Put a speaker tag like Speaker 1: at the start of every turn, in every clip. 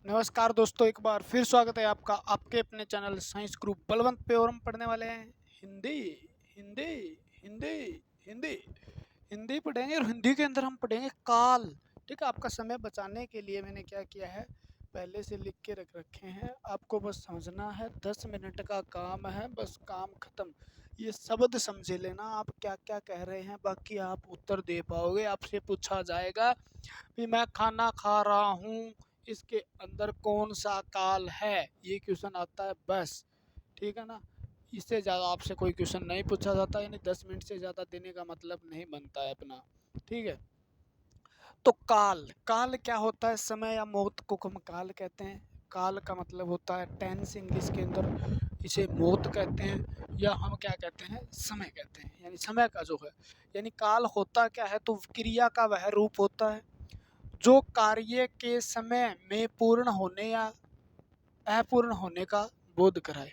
Speaker 1: नमस्कार दोस्तों, एक बार फिर स्वागत है आपका आपके अपने चैनल साइंस ग्रुप बलवंत पे। और हम पढ़ने वाले हैं हिंदी। हिंदी हिंदी हिंदी हिंदी पढ़ेंगे और हिंदी के अंदर हम पढ़ेंगे काल। ठीक है, आपका समय बचाने के लिए मैंने क्या किया है, पहले से लिख के रख रखे हैं। आपको बस समझना है, 10 मिनट का काम है, बस काम खत्म। ये शब्द समझे लेना आप क्या क्या कह रहे हैं, बाकी आप उत्तर दे पाओगे। आपसे पूछा जाएगा कि मैं खाना खा रहा हूँ, इसके अंदर कौन सा काल है, ये क्वेश्चन आता है बस। ठीक है ना, इससे ज़्यादा आपसे कोई क्वेश्चन नहीं पूछा जाता, यानी 10 मिनट से ज़्यादा देने का मतलब नहीं बनता है अपना। ठीक है, तो काल काल क्या होता है? समय या मौत को हम काल कहते हैं। काल का मतलब होता है टेंस, इंग्लिश के अंदर इसे मौत कहते हैं, या हम क्या कहते हैं, समय कहते हैं, यानी समय का जो है। यानी काल होता क्या है, तो क्रिया का वह रूप होता है जो कार्य के समय में पूर्ण होने या अपूर्ण होने का बोध कराए।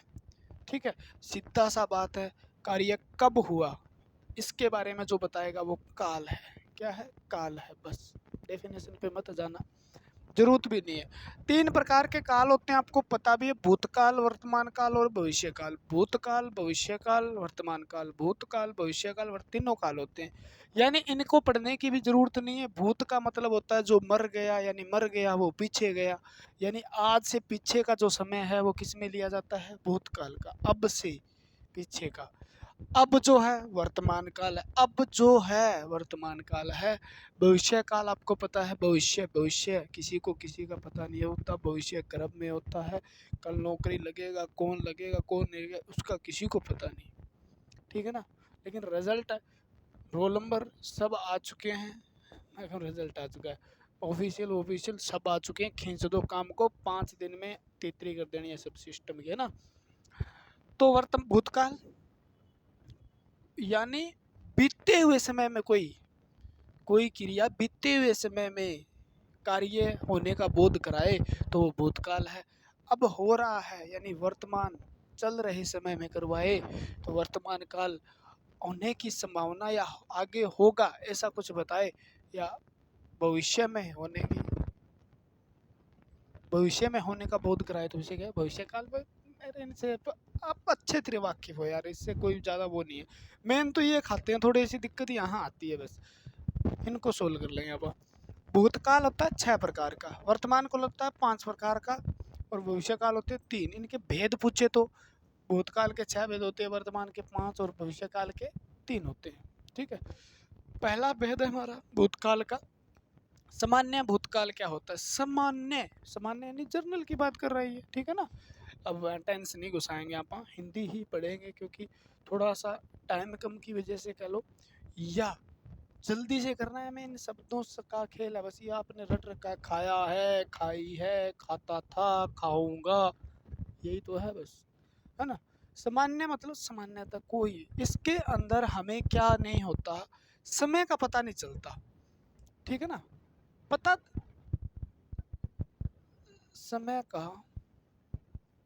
Speaker 1: ठीक है, सीधा सा बात है, कार्य कब हुआ इसके बारे में जो बताएगा वो काल है। क्या है? काल है। बस डेफिनेशन पे मत जाना, जरूरत भी नहीं है। 3 प्रकार के काल होते हैं, आपको पता भी है, भूतकाल, वर्तमान काल और भविष्य काल। भूतकाल, भविष्य काल, वर्तमान काल। भूतकाल, भविष्य काल, तीनों काल होते हैं, यानी इनको पढ़ने की भी जरूरत नहीं है। भूत का मतलब होता है जो मर गया, यानी मर गया वो पीछे गया, यानी आज से पीछे का जो समय है वो किस में लिया जाता है? भूतकाल का, अब से पीछे का। अब जो है वर्तमान काल है, अब जो है वर्तमान काल है। भविष्य काल आपको पता है, भविष्य भविष्य किसी को किसी का पता नहीं होता, भविष्य गर्भ में होता है। कल नौकरी लगेगा, कौन लगेगा कौन नहीं लगेगा उसका किसी को पता नहीं। ठीक है ना, लेकिन रिजल्ट, रोल नंबर सब आ चुके हैं, रिजल्ट आ चुका है, ऑफिशियल ऑफिशियल सब आ चुके हैं। खींच दो काम को, 5 दिन में तितरी कर देनी है सब सिस्टम की, है ना। तो वर्तमान भूतकाल यानी बीते हुए समय में कोई कोई क्रिया बीते हुए समय में कार्य होने का बोध कराए तो वो भूतकाल है। अब हो रहा है यानी वर्तमान चल रहे समय में करवाए तो वर्तमान काल। होने की संभावना या आगे होगा ऐसा कुछ बताए, या भविष्य में होने की, भविष्य में होने का बोध कराए तो उसे क्या है? भविष्य काल में। मेरे इनसे आप अच्छे तरह वाकिफ हो यार, इससे कोई ज़्यादा वो नहीं है। मेन तो ये खाते हैं, थोड़ी सी दिक्कत यहाँ आती है, बस इनको सोल्व कर लेंगे अब। भूतकाल होता है 6 प्रकार का, वर्तमान काल होता है 5 प्रकार का, और भविष्य काल होते हैं 3। इनके भेद पूछे तो भूतकाल के 6 भेद होते हैं, वर्तमान के 5 और भविष्य काल के 3 होते हैं। ठीक है, पहला भेद है हमारा भूतकाल का। सामान्य भूतकाल क्या होता है? सामान्य सामान्य यानी जर्नल की बात कर रही है। ठीक है ना, अब टेंस नहीं घुसाएंगे, आप हिंदी ही पढ़ेंगे क्योंकि थोड़ा सा टाइम कम की वजह से कह लो, या जल्दी से करना है। मैं इन शब्दों का खेल है, बस ये आपने रट रखा है, खाया है, खाई है, खाता था, खाऊंगा, यही तो है बस, है ना। सामान्य मतलब सामान्यतः कोई, इसके अंदर हमें क्या नहीं होता, समय का पता नहीं चलता। ठीक है ना, पता, समय का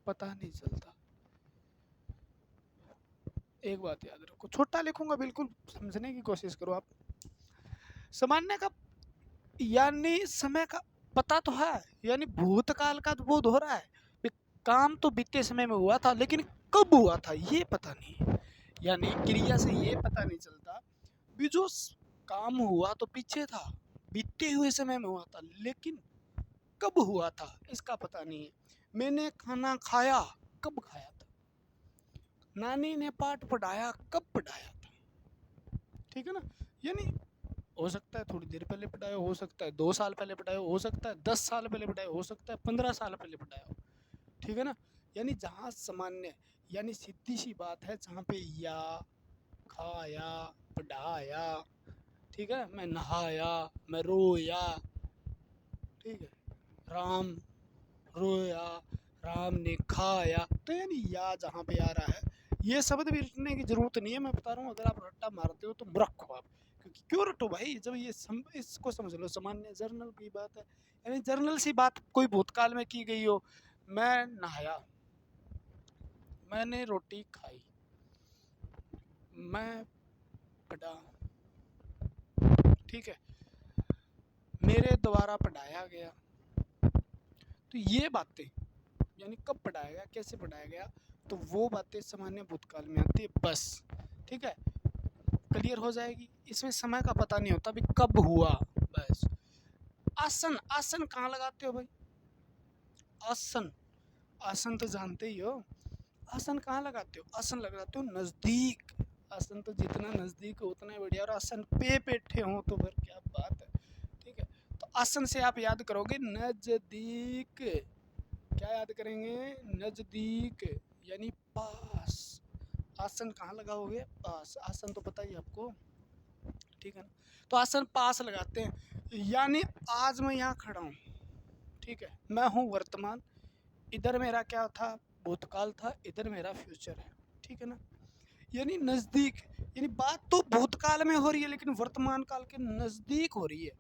Speaker 1: पता नहीं चलता। एक बात याद रखो, छोटा लिखूंगा, बिल्कुल समझने की कोशिश करो आप। सामान्य का यानी समय का पता तो है, यानी भूतकाल का बोध हो रहा है, काम तो बीते समय में हुआ था लेकिन कब हुआ था ये पता नहीं, यानी क्रिया से ये पता नहीं चलता भी जो काम हुआ तो पीछे था, बीते हुए समय में हुआ था, लेकिन कब हुआ था इसका पता नहीं है। मैंने खाना खाया, कब खाया था? नानी ने पाठ पढ़ाया, कब पढ़ाया था? ठीक है ना, यानी हो सकता है थोड़ी देर पहले पढ़ाया हो सकता है 2 साल पहले पढ़ाया हो सकता है 10 साल पहले पढ़ाया हो सकता है 15 साल पहले पढ़ाया हो। ठीक है ना, यानी जहाँ सामान्य, यानी सीधी सी बात है, जहाँ पे या, खाया, पढ़ाया, ठीक है, मैं नहाया, मैं रोया, ठीक है, राम रोया, राम ने खाया, तो यानी या जहाँ पे आ रहा है, ये शब्द भी रटने की जरूरत नहीं है। मैं बता रहा हूँ, अगर आप रट्टा मारते हो तो मूर्ख हो आप, क्योंकि क्यों रटो भाई, जब ये इसको समझ लो, सामान्य जर्नल की बात है, यानी जर्नल सी बात कोई भूतकाल में की गई हो। मैं नहाया, मैंने रोटी खाई, मैं पढ़ा, ठीक है, मेरे द्वारा पढ़ाया गया, तो ये बातें यानी कब पढ़ाया गया, कैसे पढ़ाया गया, तो वो बातें सामान्य भूतकाल में आती है बस। ठीक है, क्लियर हो जाएगी। इसमें समय का पता नहीं होता भी कब हुआ बस। आसन, आसन कहाँ लगाते हो भाई? आसन, आसन तो जानते ही हो। आसन कहाँ लगाते हो? आसन लगाते हो नजदीक। आसन तो जितना नजदीक हो उतना ही बढ़िया। और आसन पे बैठे हो तो फिर क्या बात है। ठीक है, तो आसन से आप याद करोगे नजदीक। क्या याद करेंगे? नजदीक यानी पास। आसन कहाँ लगाओगे? पास। आसन तो पता ही आपको, ठीक है ना। तो आसन पास लगाते हैं। यानी आज मैं यहाँ खड़ा हूँ, ठीक है, मैं हूँ वर्तमान, इधर मेरा क्या था? भूतकाल था, इधर मेरा फ्यूचर है, ठीक है ना। यानी नजदीक, यानी बात तो भूतकाल में हो रही है लेकिन वर्तमान काल के नजदीक हो रही है।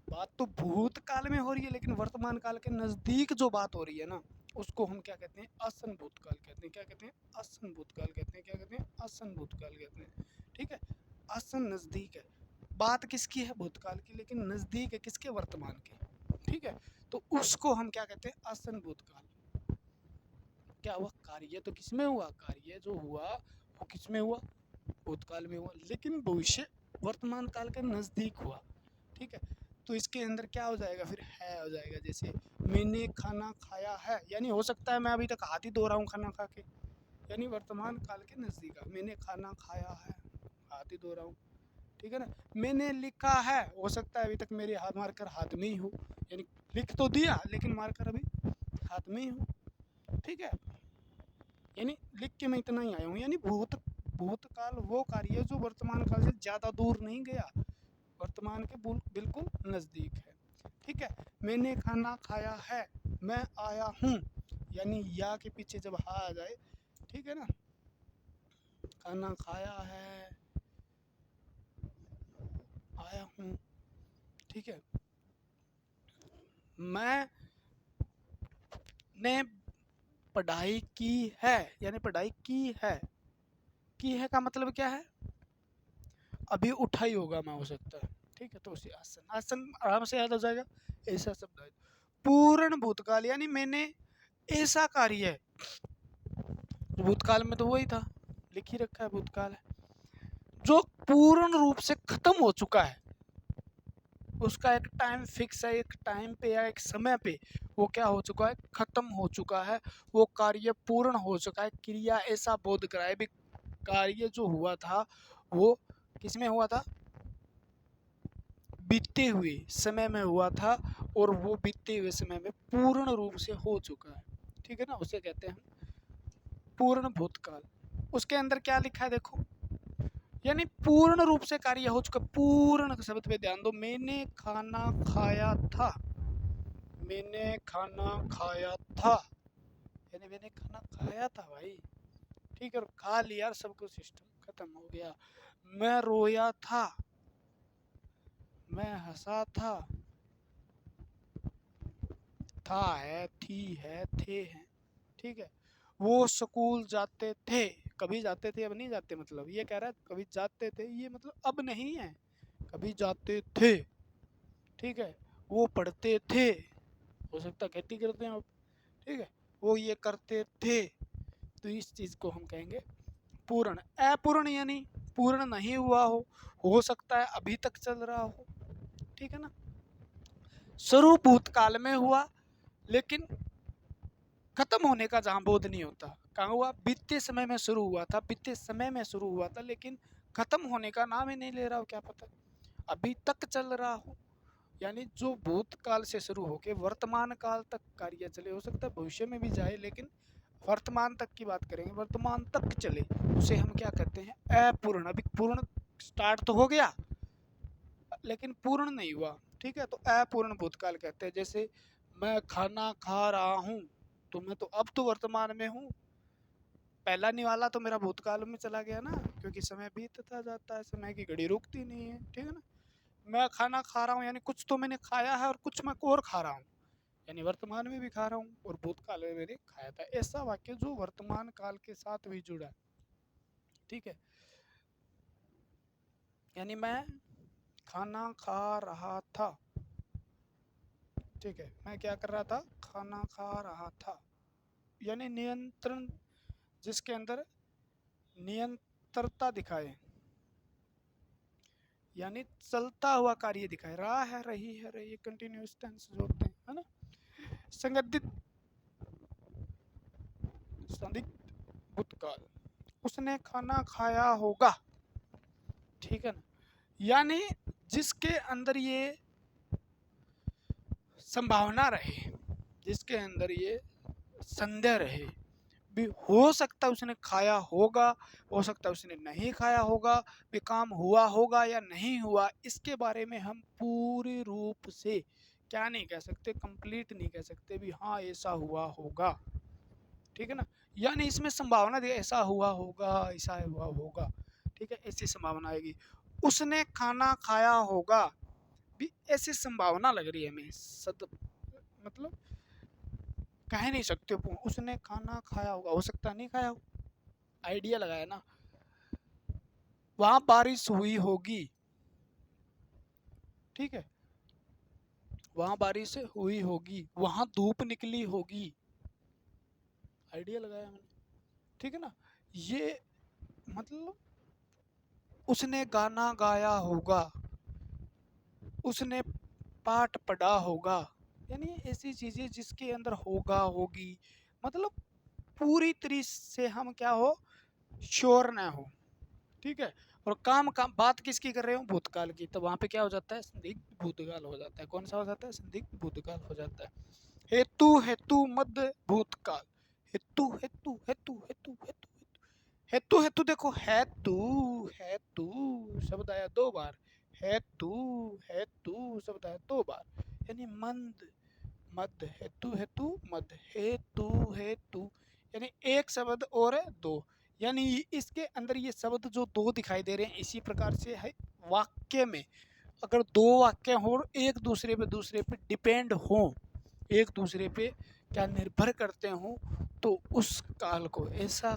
Speaker 1: बात तो भूतकाल में हो रही है लेकिन वर्तमान काल के नजदीक जो बात हो रही है ना, उसको हम क्या कहते हैं? आसन भूतकाल कहते हैं। क्या कहते हैं? आसन भूतकाल कहते हैं। क्या कहते हैं? आसन भूतकाल कहते हैं। ठीक है, आसन नजदीक है। बात किसकी है? भूतकाल की, लेकिन नजदीक है किसके? वर्तमान के। ठीक है, तो उसको हम क्या कहते हैं? आसन भूतकाल। क्या हुआ? कार्य तो किसमें हुआ? कार्य जो हुआ वो किसमें हुआ? भूतकाल में हुआ, लेकिन भविष्य वर्तमान काल के नजदीक हुआ। ठीक है, तो इसके अंदर क्या हो जाएगा फिर? है हो जाएगा। जैसे मैंने खाना खाया है, यानी हो सकता है मैं अभी तक हाथ ही धो रहा हूँ खाना खा के, यानी वर्तमान काल के नजदीक है। मैंने खाना खाया है, हाथ ही धो रहा हूँ, ठीक है ना। मैंने लिखा है, हो सकता है अभी तक मेरे हाथ मारकर हाथ में ही हो, यानी लिख तो दिया लेकिन मारकर अभी हाथ में ही हो। ठीक है, यानी लिख के मैं इतना ही आया हूँ। यानी भूतकाल वो कार्य जो वर्तमान काल से ज़्यादा दूर नहीं गया, वर्तमान के बिल्कुल नज़दीक है। ठीक है, मैंने खाना खाया है, मैं आया हूँ, यानी या के पीछे जब हा आ जाए, ठीक है ना, खाना खाया है, आया हूँ, ठीक है। मैं ने पढ़ाई की है, यानी पढ़ाई की है का मतलब क्या है? अभी उठा ही होगा मैं, हो सकता है। ठीक है, तो उसी आसन, आसन आराम से याद हो जाएगा। ऐसा शब्द है पूर्ण भूतकाल, यानी मैंने ऐसा कार्य है। भूतकाल में तो वही था, लिख ही रखा है भूतकाल है, जो पूर्ण रूप से खत्म हो चुका है। उसका एक टाइम फिक्स है, एक टाइम पे या एक समय पे वो क्या हो चुका है? खत्म हो चुका है, वो कार्य पूर्ण हो चुका है। क्रिया ऐसा बोध कराए भी कार्य जो हुआ था वो किसमें हुआ था? बीते हुए समय में हुआ था, और वो बीते हुए समय में पूर्ण रूप से हो चुका है। ठीक है ना, उसे कहते हैं पूर्ण भूतकाल। उसके अंदर क्या लिखा है देखो, यानी पूर्ण रूप से कार्य हो चुका। पूर्ण शब्द पे ध्यान दो। मैंने खाना खाया था, मैंने खाना खाया था, यानी मैंने खाना खाया था भाई। ठीक है, और खा लिया, सब कुछ सिस्टम खत्म हो गया। मैं रोया था, मैं हंसा था है, थी है, थे हैं। ठीक है, वो स्कूल जाते थे, कभी जाते थे, अब नहीं जाते, मतलब ये कह रहा है कभी जाते थे, ये मतलब अब नहीं है, कभी जाते थे। ठीक है, वो पढ़ते थे, हो सकता खेती करते हैं अब। ठीक है, वो ये करते थे, तो इस चीज को हम कहेंगे पूर्ण। अपूर्ण यानी पूर्ण नहीं हुआ हो सकता है अभी तक चल रहा हो। ठीक है ना, शुरू भूतकाल में हुआ लेकिन खत्म होने का जहां बोध नहीं होता। कहाँ हुआ? बीते समय में शुरू हुआ था, बीते समय में शुरू हुआ था, लेकिन खत्म होने का नाम ही नहीं ले रहा हो, क्या पता अभी तक चल रहा हो। यानी जो भूतकाल से शुरू होके वर्तमान काल तक कार्य चले, हो सकता है भविष्य में भी जाए, लेकिन वर्तमान तक की बात करेंगे, वर्तमान तक चले, उसे हम क्या कहते हैं? अपूर्ण। अभी पूर्ण स्टार्ट तो हो गया लेकिन पूर्ण नहीं हुआ। ठीक है, तो अपूर्ण भूतकाल कहते हैं। जैसे मैं खाना खा रहा हूँ, तो मैं तो अब तो वर्तमान में हूँ, पहला निवाला तो मेरा भूतकाल में चला गया ना, क्योंकि समय बीतता जाता है, समय की घड़ी रुकती नहीं है। ठीक है ना, मैं खाना खा रहा हूँ, यानी कुछ तो मैंने खाया है और कुछ मैं और खा रहा हूँ, यानी वर्तमान में भी खा रहा हूँ और भूतकाल में मैंने खाया था। ऐसा वाक्य जो वर्तमान काल के साथ भी जुड़ा। ठीक है, यानी मैं खाना खा रहा था, ठीक है, मैं क्या कर रहा था, खाना खा रहा था। यानी नियंत्रण, जिसके अंदर नियंत्रता दिखाए, यानी चलता हुआ कार्य दिखाए। रहा है, रही है, रही, कंटिन्यूस टेंस जो होते हैं, है ना। संगठित, संदिग्ध भूतकाल, उसने खाना खाया होगा, ठीक है ना। यानी जिसके अंदर ये संभावना रहे, जिसके अंदर ये संदेह रहे, भी हो सकता है उसने खाया होगा, हो सकता है उसने नहीं खाया होगा, भी काम हुआ होगा या नहीं हुआ, इसके बारे में हम पूरी रूप से क्या नहीं कह सकते, कंप्लीट नहीं कह सकते भी हाँ ऐसा हुआ होगा, ठीक है ना। यानी इसमें संभावना दी, ऐसा हुआ होगा, ऐसा हुआ होगा, ठीक है, ऐसी संभावना आएगी। उसने खाना खाया होगा भी ऐसी संभावना लग रही है हमें, सद मतलब कह नहीं सकते उसने खाना खाया होगा, हो सकता है नहीं खाया हो, आइडिया लगाया ना। वहां बारिश हुई होगी, ठीक है, वहां बारिश हुई होगी, वहां धूप निकली होगी, आइडिया लगाया मैंने, ठीक है ना। ये मतलब उसने गाना गाया होगा, उसने पाठ पढ़ा होगा, यानी ऐसी चीजें जिसके अंदर होगा, होगी, मतलब पूरी तरह से हम क्या हो, श्योर ना हो, ठीक है। और काम का बात किसकी कर रहे हो, भूतकाल की, तो वहां पे क्या हो जाता है, संदिग्ध भूतकाल हो जाता है। कौन सा हो जाता है, संदिग्ध भूतकाल हो जाता है। हेतु, हेतु मध्य भूतकाल, हेतु हेतु हेतु हेतु हेतु हेतु हेतु देखो, हेतु, हेतु शब्द आया 2 बार, हेतु, हेतु शब्द आया 2 बार, यानी मंद, मध्य, हेतु हेतु मध्य, हेतु हेतु, यानी एक शब्द और दो, यानी इसके अंदर ये शब्द जो दो दिखाई दे रहे हैं, इसी प्रकार से है वाक्य में। अगर दो वाक्य हो और एक दूसरे पे डिपेंड हो, एक दूसरे पे क्या निर्भर करते हो, तो उस काल को ऐसा,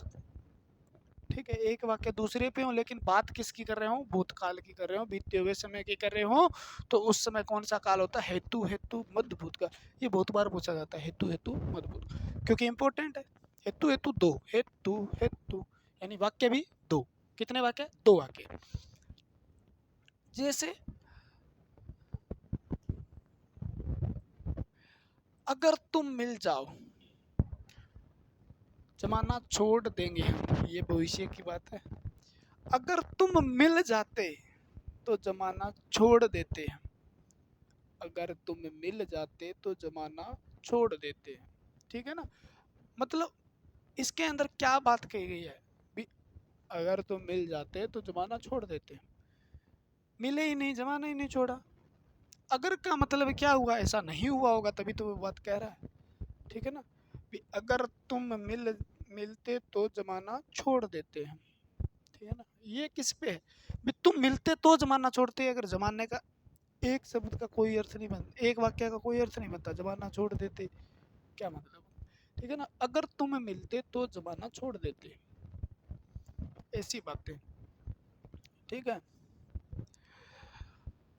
Speaker 1: ठीक है, एक वाक्य दूसरे पे हो लेकिन बात किसकी कर रहे हो, भूतकाल की कर रहे हो, बीते हुए समय की कर रहे हो, तो उस समय कौन सा काल होता है, हेतु हेतु मध्य भूतकाल। ये बहुत बार पूछा जाता है, हेतु हेतु मध्य भूतकाल, क्योंकि इंपॉर्टेंट है। हेतु हेतु दो, हेतु हेतु, यानी वाक्य भी दो, कितने वाक्य, 2 वाक्य। जैसे अगर तुम मिल जाओ, जमाना छोड़ देंगे हम, ये भविष्य की बात है। अगर तुम मिल जाते तो जमाना छोड़ देते हैं, अगर तुम मिल जाते तो जमाना छोड़ देते हैं, ठीक है ना। मतलब इसके अंदर क्या बात कही गई है भी, अगर तुम मिल जाते तो जमाना छोड़ देते, मिले ही नहीं, जमाना ही नहीं छोड़ा। अगर का मतलब क्या हुआ, ऐसा नहीं हुआ होगा तभी तो वो बात कह रहा है, ठीक है ना। भी अगर तुम मिलते तो जमाना छोड़ देते हैं, ठीक है ना। ये किस पे है भी, तुम मिलते तो जमाना छोड़ते, अगर जमाने का एक शब्द का कोई अर्थ नहीं बनता, एक वाक्य का कोई अर्थ नहीं बनता, जमाना छोड़ देते क्या मतलब, ठीक है ना। अगर तुम मिलते तो जमाना छोड़ देते, ऐसी बातें, ठीक है।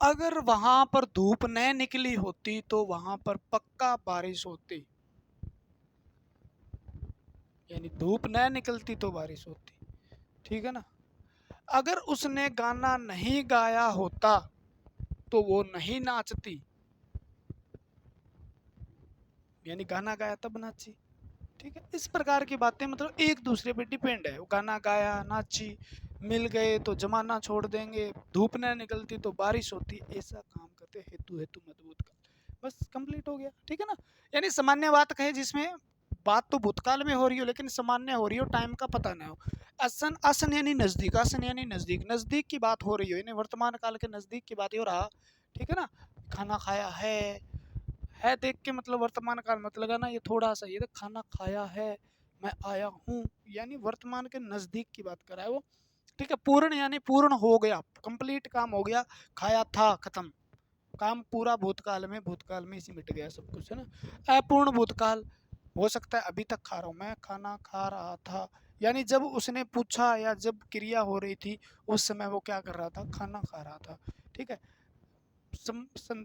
Speaker 1: अगर वहां पर धूप न निकली होती तो वहां पर पक्का बारिश होती, यानी धूप न निकलती तो बारिश होती, ठीक है ना। अगर उसने गाना नहीं गाया होता तो वो नहीं नाचती, यानी गाना गाया तब नाची, ठीक है। इस प्रकार की बातें मतलब एक दूसरे पे डिपेंड है, गाना गाया, नाची, मिल गए तो जमाना छोड़ देंगे, धूप न निकलती तो बारिश होती, ऐसा काम करते हेतु हेतु मजबूत का, बस कंप्लीट हो गया, ठीक है ना। यानी सामान्य बात कहे जिसमें बात तो भूतकाल में हो रही हो लेकिन सामान्य हो रही हो, टाइम का पता ना हो। असन, असन यानी नजदीक, असन यानी नजदीक, नजदीक की बात हो रही हो, यानी वर्तमान काल के नजदीक की बात हो रहा, ठीक है ना। खाना खाया है देख के मतलब वर्तमान काल मत लगाना, ये थोड़ा सा ये खाना खाया है, मैं आया हूँ, यानी वर्तमान के नजदीक की बात कर रहा है वो, ठीक है। पूर्ण यानी पूर्ण हो गया, कंप्लीट काम हो गया, खाया था खत्म, काम पूरा भूतकाल में इसी मिट गया सब कुछ, है ना। अपूर्ण भूतकाल, हो सकता है अभी तक खा रहा हूँ, मैं खाना खा रहा था, यानी जब उसने पूछा या जब क्रिया हो रही थी उस समय वो क्या कर रहा था, खाना खा रहा था, ठीक है। सम, सम,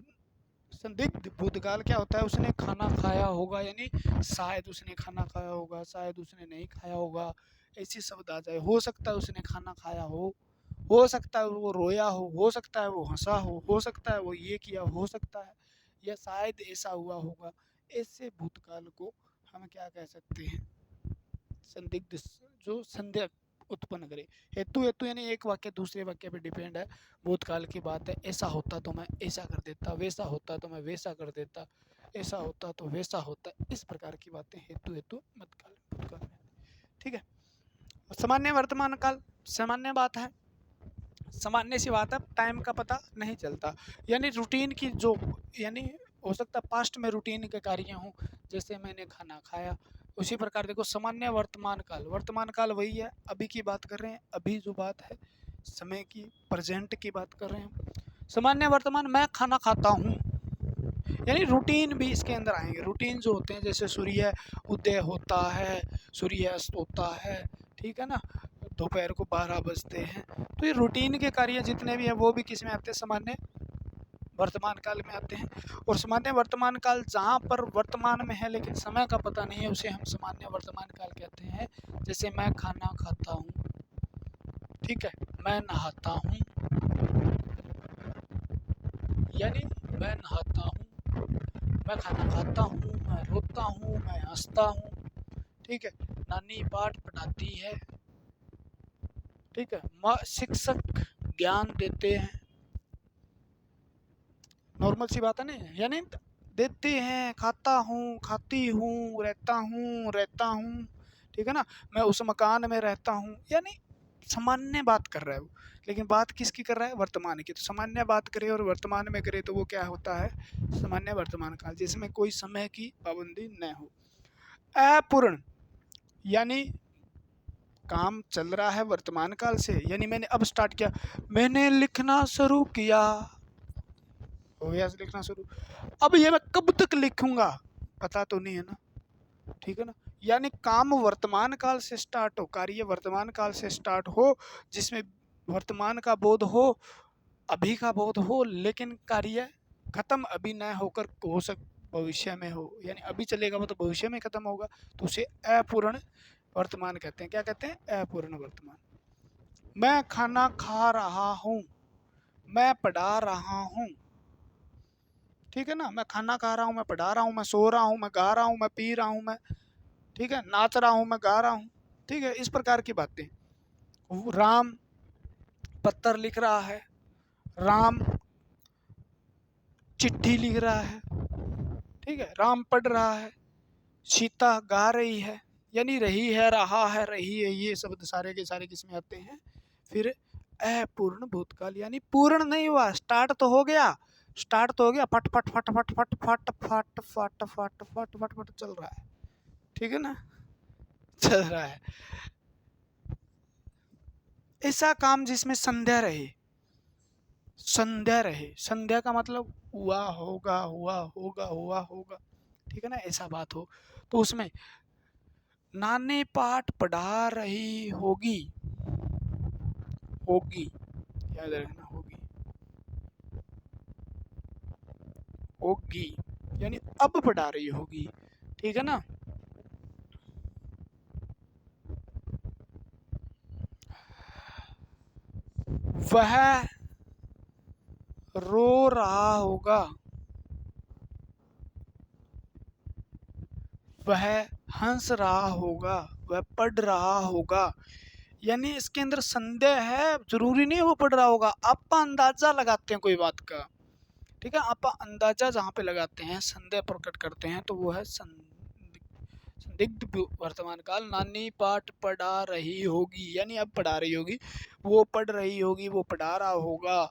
Speaker 1: संदिग्ध भूतकाल क्या होता है? उसने खाना खाया होगा, यानी शायद उसने खाना खाया होगा, शायद उसने नहीं खाया होगा, ऐसे शब्द आ जाए। हो सकता है उसने खाना खाया हो सकता है वो रोया हो सकता है वो हंसा हो सकता है वो ये किया हो सकता है, या शायद ऐसा हुआ होगा। ऐसे भूतकाल को हम क्या कह सकते हैं? संदिग्ध, जो संदेह उत्पन्न करे। हेतु हेतु यानी एक वाक्य दूसरे वाक्य पे डिपेंड है। भूतकाल की बात है, ऐसा होता तो मैं ऐसा कर देता, वैसा होता तो मैं वैसा कर देता, ऐसा होता तो वैसा होता, इस प्रकार की बातें हेतु हेतु मतकाल भूतकाल में। ठीक है। सामान्य वर्तमान काल, सामान्य बात है, सामान्य सी बात है, टाइम का पता नहीं चलता, यानी रूटीन की जो, यानी हो सकता है पास्ट में रूटीन के कार्य हों, जैसे मैंने खाना खाया, उसी प्रकार देखो सामान्य वर्तमान काल, वर्तमान काल वही है, अभी की बात कर रहे हैं, अभी जो बात है समय की, प्रेजेंट की बात कर रहे हैं। सामान्य वर्तमान, मैं खाना खाता हूँ, यानी रूटीन भी इसके अंदर आएंगे। रूटीन जो होते हैं, जैसे सूर्य उदय होता है, सूर्य अस्त होता है, ठीक है ना, दोपहर को 12 बजते हैं, तो ये रूटीन के कार्य जितने भी हैं वो भी किस में आते हैं? सामान्य वर्तमान काल में आते हैं। और सामान्य वर्तमान काल जहाँ पर वर्तमान में है लेकिन समय का पता नहीं है, उसे हम सामान्य वर्तमान काल कहते हैं। जैसे मैं खाना खाता हूँ, ठीक है, मैं नहाता हूँ, यानी मैं नहाता हूँ, मैं खाना खाता हूँ, मैं रोता हूँ, मैं हंसता हूँ, ठीक है, नानी पाठ पढ़ाती है, ठीक है, माँ शिक्षक ज्ञान देते हैं, नॉर्मल सी बात है ना, यानी देते हैं, खाता हूँ, खाती हूँ, रहता हूँ, ठीक है ना, मैं उस मकान में रहता हूँ, यानी सामान्य बात कर रहा है वो। लेकिन बात किसकी कर रहा है? वर्तमान की। तो सामान्य बात करे और वर्तमान में करे तो वो क्या होता है? सामान्य वर्तमान काल, जिसमें कोई समय की पाबंदी न हो। अपूर्ण, यानी काम चल रहा है वर्तमान काल से, यानी मैंने अब स्टार्ट किया, मैंने लिखना शुरू किया, हो गया लिखना शुरू, अब ये मैं कब तक लिखूंगा पता तो नहीं है ना, ठीक है ना, यानी काम वर्तमान काल से स्टार्ट हो, कार्य वर्तमान काल से स्टार्ट हो, जिसमें वर्तमान का बोध हो, अभी का बोध हो, लेकिन कार्य खत्म अभी न होकर हो सक भविष्य में हो, यानी अभी चलेगा वो तो भविष्य में खत्म होगा, तो उसे अपूर्ण वर्तमान कहते हैं। क्या कहते हैं? अपूर्ण वर्तमान। मैं खाना खा रहा हूँ, मैं पढ़ा रहा हूँ, ठीक है ना, मैं खाना खा रहा हूँ, मैं पढ़ा रहा हूँ, मैं सो रहा हूँ, मैं गा रहा हूँ, मैं पी रहा हूँ, मैं, ठीक है, नाच रहा हूँ, मैं गा रहा हूँ, ठीक है, इस प्रकार की बातें। राम पत्र लिख रहा है, राम चिट्ठी लिख रहा है, ठीक है, राम पढ़ रहा है, सीता गा रही है, यानी रही है, रहा है, रही है, ये शब्द सारे के सारे किसमें आते हैं? फिर अपूर्ण भूतकाल, यानी पूर्ण नहीं हुआ, स्टार्ट तो हो गया, स्टार्ट तो हो गया, फट फट फट फट फट फट फट फट फट फट फट फट चल रहा है, ठीक है ना, चल रहा है। ऐसा काम जिसमें संध्या रहे, संध्या रहे, संध्या का मतलब हुआ होगा, हुआ होगा, हुआ होगा, ठीक है ना, ऐसा बात हो, तो उसमें नानी पाठ पढ़ा रही होगी, होगी, याद रखना, होगी, होगी, यानी अब पढ़ा रही होगी, ठीक है ना। वह रो रहा होगा, वह हंस रहा होगा, वह पढ़ रहा होगा, यानी इसके अंदर संदेह है, जरूरी नहीं है वो पढ़ रहा होगा, आप अंदाजा लगाते हैं कोई बात का, ठीक है, आप अंदाजा जहाँ पे लगाते हैं, संदेह प्रकट करते हैं, तो वो है संदिग्ध वर्तमान काल। नानी पाठ पढ़ा रही होगी, यानी अब पढ़ा रही होगी, वो पढ़ रही होगी, वो पढ़ा रहा होगा,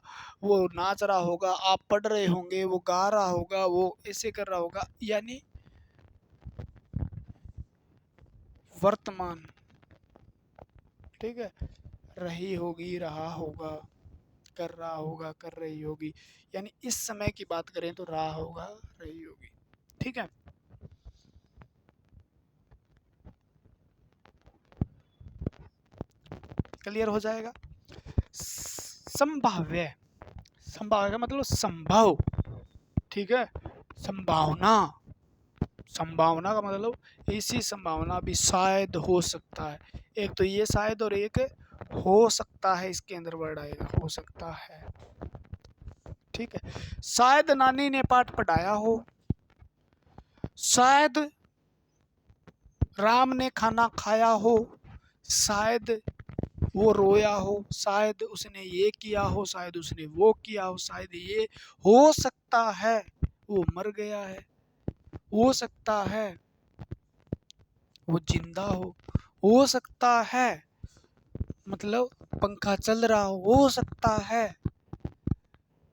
Speaker 1: वो नाच रहा होगा, आप पढ़ रहे होंगे, वो गा रहा होगा, वो ऐसे कर रहा होगा, यानी वर्तमान, ठीक है, रही होगी, रहा होगा, कर रहा होगा, कर रही होगी, यानी इस समय की बात करें तो रहा होगा, रही होगी, ठीक है। क्लियर हो जाएगा। संभाव्य, संभाव्य का मतलब संभव, ठीक है। संभावना, संभावना का मतलब ऐसी संभावना भी शायद हो सकता है। एक तो ये शायद और एक हो सकता है, इसके अंदर वर्ड आएगा हो सकता है। ठीक है। शायद नानी ने पाठ पढ़ाया हो, शायद राम ने खाना खाया हो, शायद वो रोया हो, शायद उसने ये किया हो, शायद उसने वो किया हो, शायद ये हो सकता है वो मर गया है, हो सकता है वो जिंदा हो सकता है मतलब पंखा चल रहा हो सकता है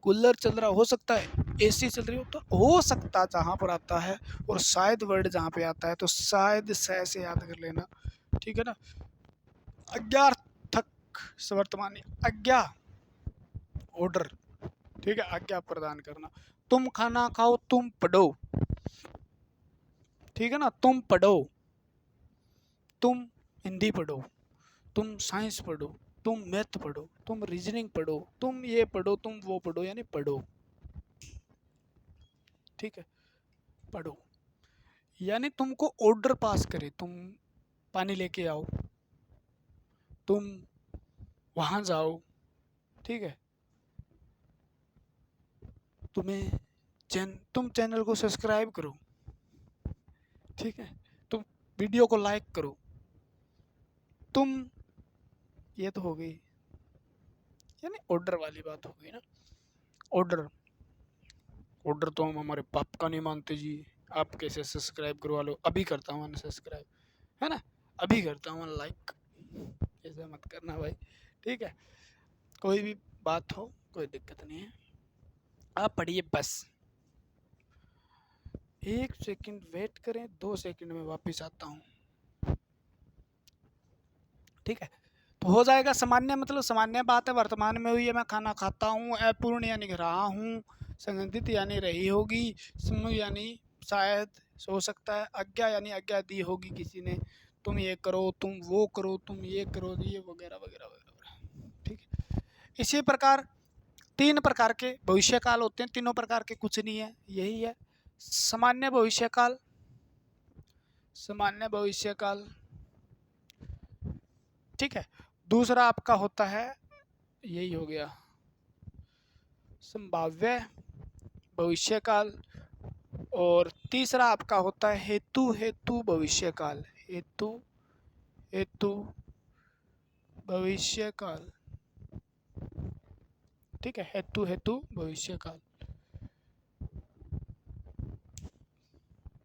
Speaker 1: कूलर चल रहा हो सकता है, एसी चल रही हो, तो हो सकता जहां पर आता है और शायद वर्ड जहां पे आता है तो शायद से याद कर लेना। ठीक है ना। अज्ञार्थक वर्तमान आज्ञा, ऑर्डर। ठीक है, आज्ञा प्रदान करना। तुम खाना खाओ, तुम पढ़ो। ठीक है ना, तुम पढ़ो, तुम हिंदी पढ़ो, तुम साइंस पढ़ो, तुम मैथ पढ़ो, तुम रीजनिंग पढ़ो, तुम ये पढ़ो, तुम वो पढ़ो, यानी पढ़ो। ठीक है, पढ़ो यानी तुमको ऑर्डर पास करे, तुम पानी लेके आओ, तुम वहां जाओ। ठीक है, तुम चैनल को सब्सक्राइब करो। ठीक है, तुम वीडियो को लाइक करो, तुम, ये तो हो गई, यानी ऑर्डर वाली बात हो गई ना। ऑर्डर, ऑर्डर तो हम हमारे पाप का नहीं मानते जी। आप कैसे सब्सक्राइब करवा लो, अभी करता हूँ सब्सक्राइब, है ना, अभी करता हूँ लाइक, ऐसा मत करना भाई। ठीक है, कोई भी बात हो कोई दिक्कत नहीं है, आप पढ़िए बस। 1 सेकंड वेट करें, 2 सेकंड में वापस आता हूँ। ठीक है, तो हो जाएगा। सामान्य मतलब सामान्य बात है, वर्तमान में हुई है, मैं खाना खाता हूँ। अपूर्ण यानी रहा हूँ, संगठित यानी रही होगी, समूह यानी शायद हो सकता है, आज्ञा यानी आज्ञा दी होगी किसी ने, तुम ये करो, तुम वो करो, तुम ये करो, ये वगैरह वगैरह वगैरह। ठीक है, इसी प्रकार 3 प्रकार के भविष्यकाल होते हैं, तीनों प्रकार के कुछ नहीं है, यही है सामान्य भविष्यकाल, सामान्य भविष्यकाल। ठीक है, दूसरा आपका होता है, यही हो गया संभाव्य भविष्यकाल, और तीसरा आपका होता है हेतु हेतु भविष्यकाल, हेतु हेतु भविष्यकाल। ठीक है, हेतु हेतु भविष्यकाल।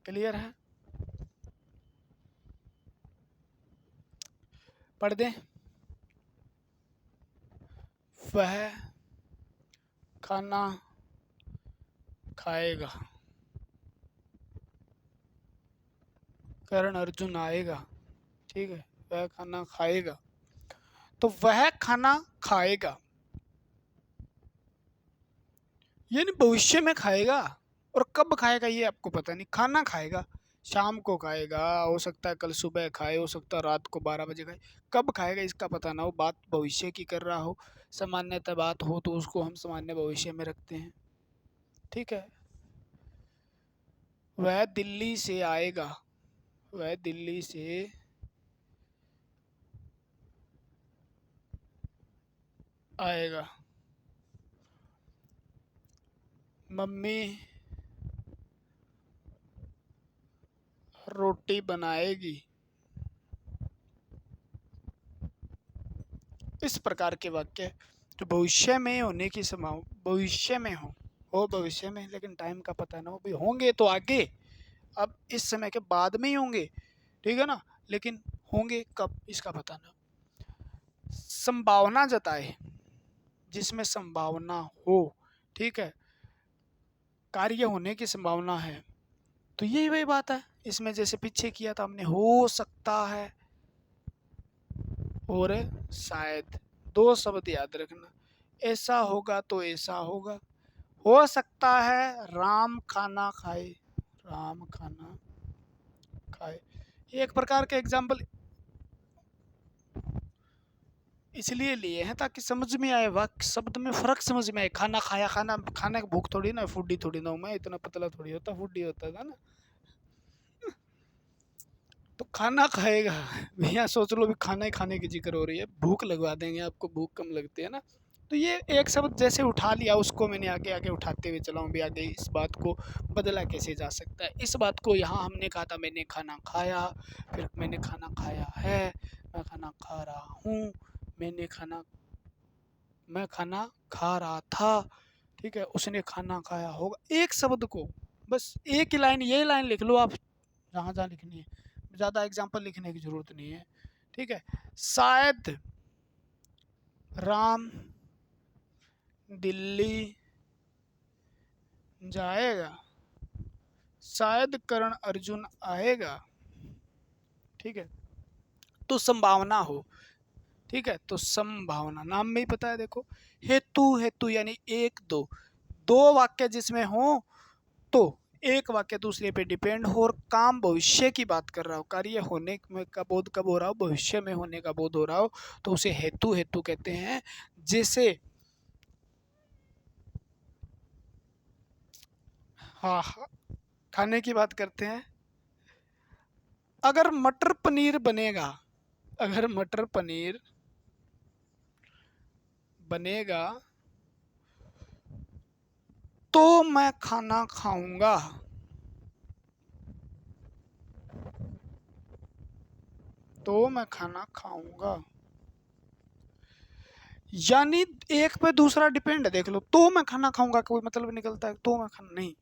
Speaker 1: क्लियर है, पढ़ दें। वह खाना खाएगा, करण अर्जुन आएगा। ठीक है, वह खाना खाएगा, तो वह खाना खाएगा यानी भविष्य में खाएगा, और कब खाएगा ये आपको पता नहीं। खाना खाएगा, शाम को खाएगा, हो सकता है कल सुबह खाए, हो सकता है रात को 12 बजे खाए, कब खाएगा इसका पता ना हो, बात भविष्य की कर रहा हो, सामान्यतः बात हो तो उसको हम सामान्य भविष्य में रखते हैं। ठीक है, वह दिल्ली से आएगा, वह दिल्ली से आएगा, मम्मी रोटी बनाएगी। इस प्रकार के वाक्य जो भविष्य में होने की संभावना, भविष्य में हो भविष्य में, लेकिन टाइम का पता ना हो, भी होंगे तो आगे, अब इस समय के बाद में ही होंगे। ठीक है ना, लेकिन होंगे कब इसका पता ना। संभावना जताए, जिसमें संभावना हो। ठीक है, कार्य होने की संभावना है, तो यही वही बात है। इसमें जैसे पीछे किया था हमने, हो सकता है और शायद, 2 शब्द याद रखना, ऐसा होगा तो ऐसा होगा, हो सकता है राम खाना खाए, राम खाना खाए। एक प्रकार के एग्जाम्पल, इसलिए लिए हैं ताकि समझ में आए, वाक्य शब्द में फर्क समझ में आए। खाना खाया, खाना खाने की भूख थोड़ी ना, फूडी थोड़ी ना हूं मैं, इतना पतला थोड़ी होता, फूडी होता था ना। तो खाना खाएगा भैया, सोच लो भी खाना ही खाने की जिक्र हो रही है, भूख लगवा देंगे आपको, भूख कम लगती है ना। तो ये एक शब्द जैसे उठा लिया, उसको मैंने आगे आगे उठाते हुए चला हूँ भी, आगे इस बात को बदला कैसे जा सकता है। इस बात को यहाँ हमने कहा था मैंने खाना खाया, फिर मैंने खाना खाया है, मैं खाना खा रहा हूँ, मैं खाना खा रहा था, ठीक है, उसने खाना खाया होगा। एक शब्द को बस एक ही लाइन, ये लाइन लिख लो आप जहाँ जहाँ लिखनी है, ज़्यादा एग्जाम्पल लिखने की ज़रूरत नहीं है, ठीक है। शायद राम दिल्ली जाएगा, शायद करण अर्जुन आएगा, ठीक है। तो संभावना हो, ठीक है, तो संभावना नाम में ही पता है। देखो हेतु, हेतु यानी एक दो, दो वाक्य जिसमें हो तो एक वाक्य दूसरे पे डिपेंड हो, और काम भविष्य की बात कर रहा हो, कार्य होने में का बोध कब हो रहा हो, भविष्य में होने का बोध हो रहा हो, तो उसे हेतु हेतु कहते हैं। जैसे हाँ हाँ, खाने की बात करते हैं। अगर मटर पनीर बनेगा, अगर मटर पनीर बनेगा तो मैं खाना खाऊंगा, तो मैं खाना खाऊंगा, यानी एक पे दूसरा डिपेंड है। देख लो, तो मैं खाना खाऊंगा कोई मतलब निकलता है, तो मैं खाना नहीं,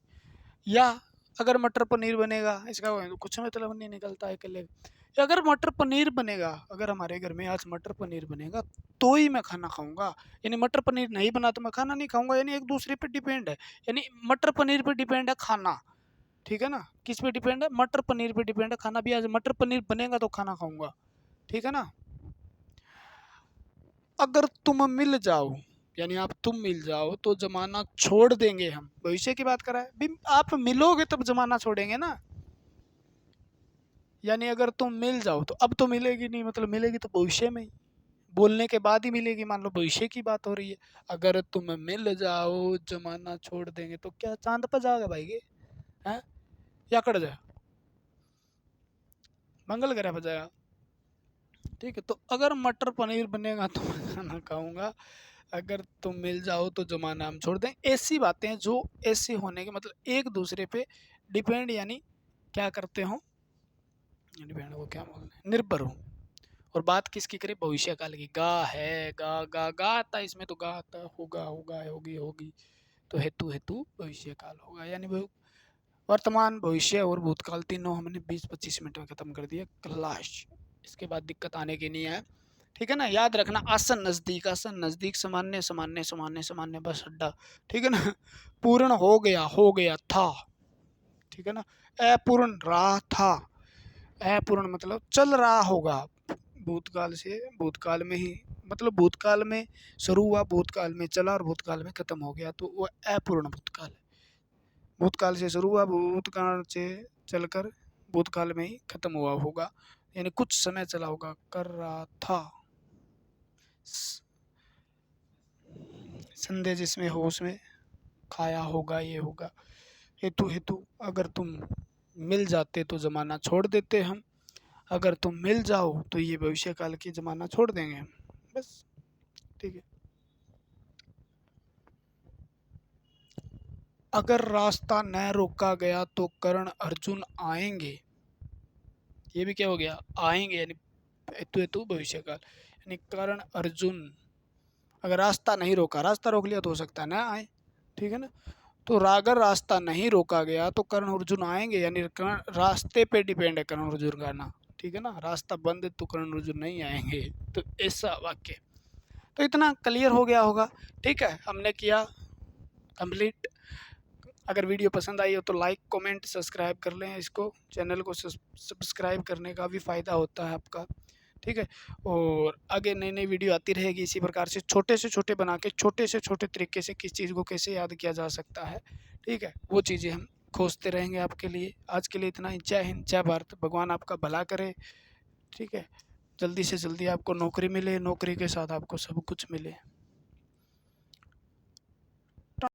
Speaker 1: या अगर मटर पनीर बनेगा, इसका कुछ मतलब नहीं निकलता है अकेले। या अगर मटर पनीर बनेगा, अगर हमारे घर में आज मटर पनीर बनेगा तो ही मैं खाना खाऊंगा, यानी मटर पनीर नहीं बना तो मैं खाना नहीं खाऊंगा, यानी एक दूसरे पे डिपेंड है। यानी मटर पनीर पे डिपेंड है खाना, ठीक है ना, किस पे डिपेंड है, मटर पनीर पे डिपेंड है खाना, भी आज मटर पनीर बनेगा तो खाना खाऊंगा, ठीक है ना। अगर तुम मिल जाओ, यानी आप तुम मिल जाओ तो जमाना छोड़ देंगे हम, भविष्य की बात कर रहा है भी, आप मिलोगे तब जमाना छोड़ेंगे ना। यानी अगर तुम मिल जाओ तो अब तो मिलेगी नहीं, मतलब मिलेगी तो भविष्य में ही, बोलने के बाद ही मिलेगी, मान लो भविष्य की बात हो रही है। अगर तुम मिल जाओ जमाना छोड़ देंगे, तो क्या चांद पर जाओगे भाई के, हैं, या कट जाए, मंगल ग्रह पर जाएगा, ठीक है। तो अगर मटर पनीर बनेगा तो मैं खाना खाऊंगा, अगर तुम मिल जाओ तो जमाना हम छोड़ दें, ऐसी बातें जो ऐसे होने के मतलब एक दूसरे पे डिपेंड, यानी क्या करते हो, डिपेंड को क्या बोलते हैं, निर्भर हो। और बात किसकी करें, भविष्य काल की। गा है, गा गा गा आता है इसमें, तो गा आता है, होगा होगा, होगी होगी, तो हेतु हेतु भविष्य काल होगा। यानी वर्तमान भविष्य और भूतकाल तीनों हमने 20-25 मिनट में खत्म कर दिया क्लास, इसके बाद दिक्कत आने की नहीं है, ठीक है ना। याद रखना, आसन नजदीक, आसन नजदीक, सामान्य सामान्य सामान्य सामान्य, बस अड्डा, ठीक है ना। पूर्ण हो गया था, ठीक है ना। अपूर्ण रहा था, अपूर्ण मतलब चल रहा होगा, भूतकाल से भूतकाल में ही, मतलब भूतकाल में शुरू हुआ, भूतकाल में चला और भूतकाल में खत्म हो गया, तो वो अपूर्ण भूतकाल है। भूतकाल से शुरू हुआ, भूतकाल से चलकर भूतकाल में ही खत्म हुआ होगा, यानी कुछ समय चला होगा, कर रहा था, संदेह जिसमें हो उसमें खाया होगा, ये होगा। हेतु हेतु, अगर तुम मिल जाते तो ज़माना छोड़ देते हम, अगर तुम मिल जाओ तो ये भविष्य काल की ज़माना छोड़ देंगे हम, बस, ठीक है। अगर रास्ता न रोका गया तो कर्ण अर्जुन आएंगे, ये भी क्या हो गया, आएंगे, यानी हेतु हेतु भविष्य काल, यानी कर्ण अर्जुन, अगर रास्ता नहीं रोका, रास्ता रोक लिया तो हो सकता है ना आए, ठीक है ना। तो अगर रास्ता नहीं रोका गया तो कर्ण अर्जुन आएंगे, यानी कर्ण रास्ते पे डिपेंड है कर्ण अर्जुन का ना, ठीक है ना। रास्ता बंद है तो कर्ण अर्जुन नहीं आएंगे, तो ऐसा वाक्य। तो इतना क्लियर हो गया होगा, ठीक है, हमने किया कंप्लीट। अगर वीडियो पसंद आई हो तो लाइक कमेंट सब्सक्राइब कर लें, इसको चैनल को सब्सक्राइब करने का भी फ़ायदा होता है आपका, ठीक है। और आगे नई नई वीडियो आती रहेगी इसी प्रकार से छोटे बना के, छोटे से छोटे तरीके से किस चीज़ को कैसे याद किया जा सकता है, ठीक है, वो चीज़ें हम खोजते रहेंगे आपके लिए। आज के लिए इतना ही, जय हिंद, जय भारत, भगवान आपका भला करे, ठीक है। जल्दी से जल्दी आपको नौकरी मिले, नौकरी के साथ आपको सब कुछ मिले।